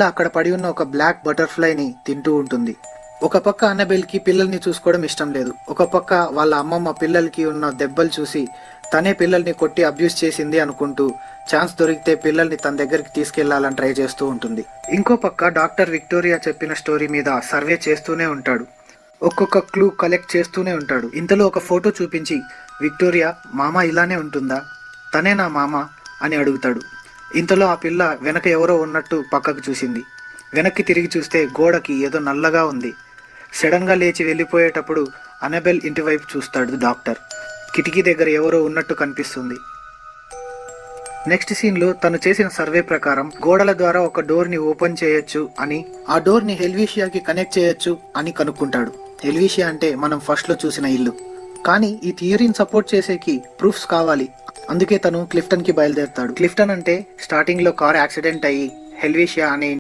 పిల్ల అక్కడ పడి ఉన్న ఒక బ్లాక్ బటర్ఫ్లైని తింటూ ఉంటుంది. ఒక పక్క అన్నబెల్కి పిల్లల్ని చూసుకోవడం ఇష్టం లేదు. ఒక పక్క వాళ్ళ అమ్మమ్మ పిల్లలకి ఉన్న దెబ్బలు చూసి తనే పిల్లల్ని కొట్టి అబ్యూస్ చేసింది అనుకుంటూ ఛాన్స్ దొరికితే పిల్లల్ని తన దగ్గరికి తీసుకెళ్లాలని ట్రై చేస్తూ ఉంటుంది. ఇంకో పక్క డాక్టర్ విక్టోరియా చెప్పిన స్టోరీ మీద సర్వే చేస్తూనే ఉంటాడు. ఒక్కొక్క క్లూ కలెక్ట్ చేస్తూనే ఉంటాడు. ఇంతలో ఒక ఫోటో చూపించి, విక్టోరియా, మామ ఇలానే ఉంటుందా, తనే నా మామ అని అడుగుతాడు. ఇంతలో ఆ పిల్ల వెనక ఎవరో ఉన్నట్టు పక్కకు చూసింది. వెనక్కి తిరిగి చూస్తే గోడకి ఏదో నల్లగా ఉంది. సడన్ గా లేచి వెళ్ళిపోయేటప్పుడు అనబెల్ ఇంటి వైపు చూస్తాడు డాక్టర్. కిటికీ దగ్గర ఎవరో ఉన్నట్టు కనిపిస్తుంది. నెక్స్ట్ సీన్ లో తను చేసిన సర్వే ప్రకారం గోడల ద్వారా ఒక డోర్ ని ఓపెన్ చేయొచ్చు అని, ఆ డోర్ ని హెల్విషియాకి కనెక్ట్ చేయొచ్చు అని కనుక్కుంటాడు. హెల్విషియా అంటే మనం ఫస్ట్ లో చూసిన ఇల్లు. కానీ ఈ థియరీని సపోర్ట్ చేసేకి ప్రూఫ్స్ కావాలి. అందుకే తను క్లిఫ్టన్ కి బయలుదేరుతాడు. క్లిఫ్టన్ అంటే స్టార్టింగ్ లో కార్ యాక్సిడెంట్ అయ్యి హెల్విషియా అనే